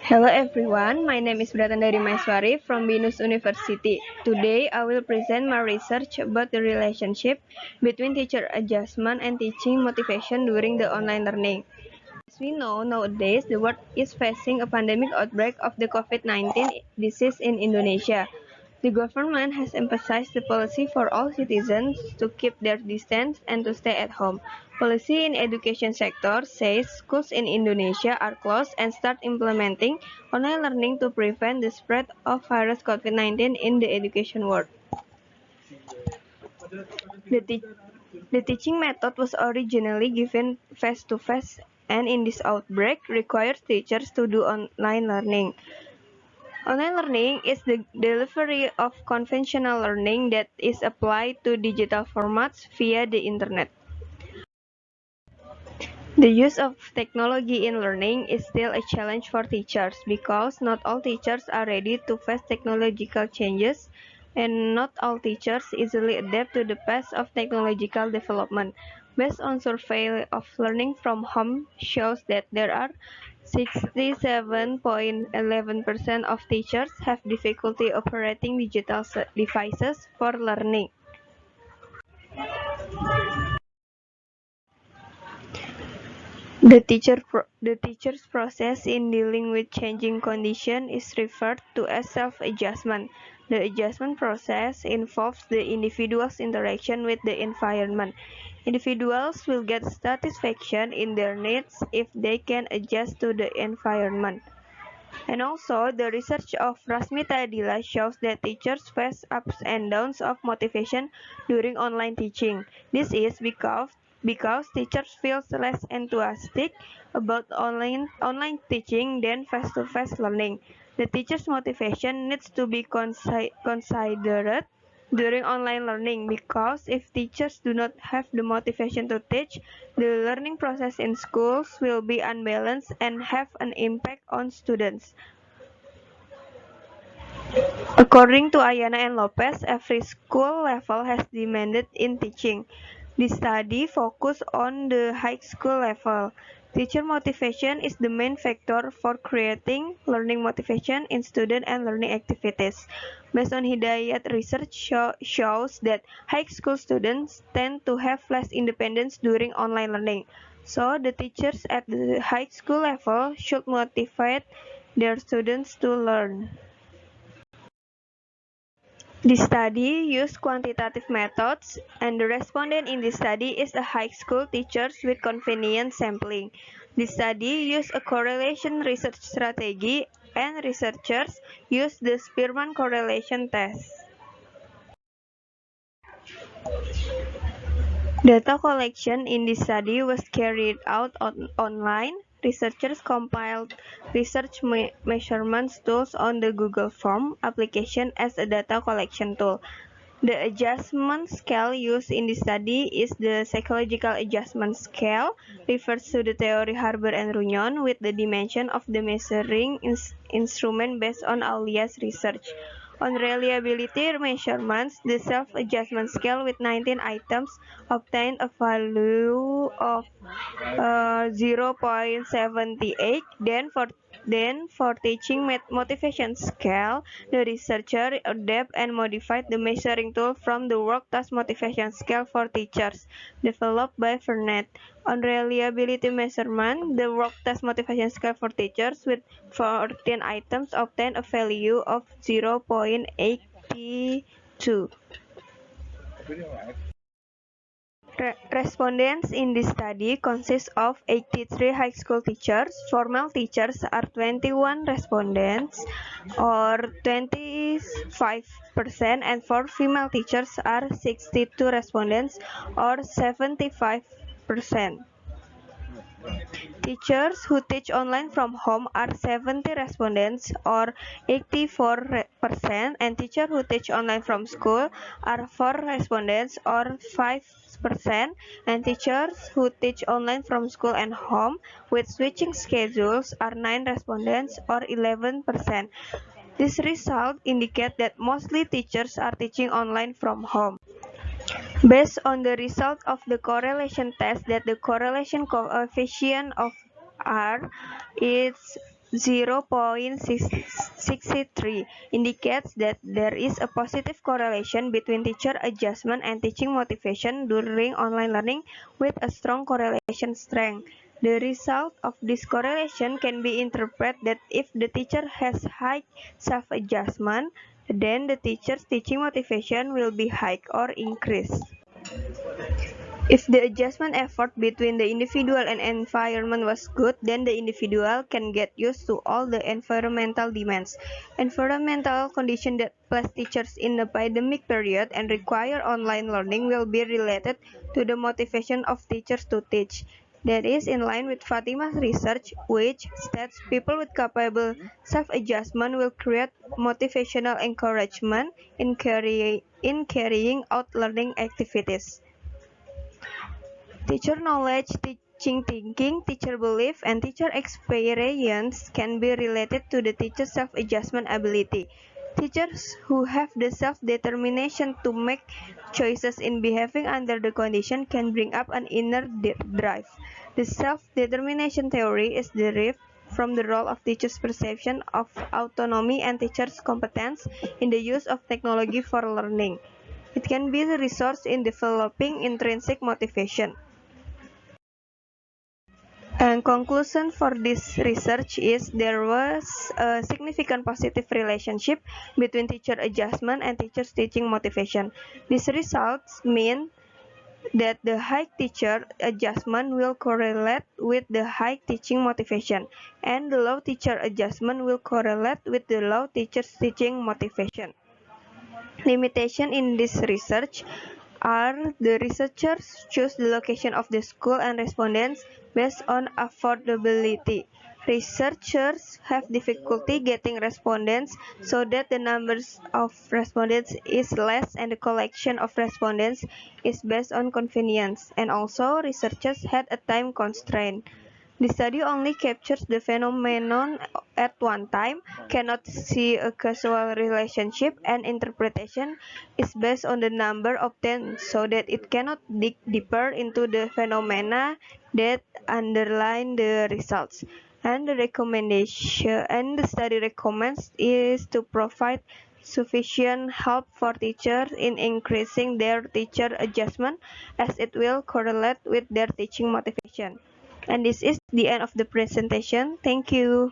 Hello everyone, my name is Bratandari Maiswari from Binus University. Today I will present my research about the relationship between teacher adjustment and teaching motivation during the online learning. As we know, nowadays the world is facing a pandemic outbreak of the COVID-19 disease in Indonesia. The government has emphasized the policy for all citizens to keep their distance and to stay at home. Policy in education sector says schools in Indonesia are closed and start implementing online learning to prevent the spread of virus COVID-19 in the education world. The, te- the teaching method was originally given face-to-face and in this outbreak requires teachers to do online learning. Online learning is the delivery of conventional learning that is applied to digital formats via the internet. The use of technology in learning is still a challenge for teachers because not all teachers are ready to face technological changes and not all teachers easily adapt to the pace of technological development. Based on survey of learning from home shows that there are 67.11% of teachers have difficulty operating digital devices for learning. The teacher's process in dealing with changing condition is referred to as self-adjustment. The adjustment process involves the individual's interaction with the environment. Individuals will get satisfaction in their needs if they can adjust to the environment. And also, the research of Rasmita Adila shows that teachers face ups and downs of motivation during online teaching. This is because teachers feel less enthusiastic about online teaching than face-to-face learning. The teacher's motivation needs to be considered during online learning because if teachers do not have the motivation to teach, the learning process in schools will be unbalanced and have an impact on students. According to Ayana and Lopez, every school level has demanded in teaching. The study focused on the high school level. Teacher motivation is the main factor for creating learning motivation in student and learning activities. Based on Hidayat research shows that high school students tend to have less independence during online learning. So the teachers at the high school level should motivate their students to learn. The study used quantitative methods, and the respondent in this study is a high school teachers with convenient sampling. The study used a correlation research strategy, and researchers used the Spearman correlation test. Data collection in this study was carried out online. Researchers compiled research measurements tools on the Google Form application as a data collection tool. The adjustment scale used in this study is the psychological adjustment scale, refers to the theory Harber and Runyon with the dimension of the measuring instrument based on Aulia's research. On reliability measurements, the self-adjustment scale with 19 items obtained a value of 0.78. Then for teaching motivation scale, the researcher adapted and modified the measuring tool from the work task motivation scale for teachers, developed by Vernet. On reliability measurement, the work task motivation scale for teachers with 14 items obtained a value of 0.82. Respondents in this study consist of 83 high school teachers. Formal teachers are 21 respondents or 25%, and for female teachers are 62 respondents or 75%. Teachers who teach online from home are 70 respondents or 84%, and teachers who teach online from school are 4 respondents or 5%, and teachers who teach online from school and home with switching schedules are 9 respondents or 11%. This result indicate that mostly teachers are teaching online from home. Based on the result of the correlation test that the correlation coefficient of R is 0.63 indicates that there is a positive correlation between teacher adjustment and teaching motivation during online learning with a strong correlation strength. The result of this correlation can be interpreted that if the teacher has high self-adjustment, then the teacher's teaching motivation will be high or increased. If the adjustment effort between the individual and environment was good, then the individual can get used to all the environmental demands. Environmental conditions that place teachers in the pandemic period and require online learning will be related to the motivation of teachers to teach. That is in line with Fatima's research, which states people with capable self-adjustment will create motivational encouragement in carrying out learning activities. Teacher knowledge, teaching thinking, teacher belief, and teacher experience can be related to the teacher's self-adjustment ability. Teachers who have the self-determination to make choices in behaving under the condition can bring up an inner drive. The self-determination theory is derived from the role of teachers' perception of autonomy and teachers' competence in the use of technology for learning. It can be a resource in developing intrinsic motivation. And conclusion for this research is there was a significant positive relationship between teacher adjustment and teachers teaching motivation. These results mean that the high teacher adjustment will correlate with the high teaching motivation, and the low teacher adjustment will correlate with the low teacher's teaching motivation. Limitations in this research are the researchers choose the location of the school and respondents based on affordability. Researchers have difficulty getting respondents so that the numbers of respondents is less and the collection of respondents is based on convenience. And also researchers had a time constraint. The study only captures the phenomenon at one time, cannot see a causal relationship, and interpretation is based on the number obtained so that it cannot dig deeper into the phenomena that underline the results. And the recommendation and the study recommends is to provide sufficient help for teachers in increasing their teacher adjustment as it will correlate with their teaching motivation. And this is the end of the presentation. Thank you.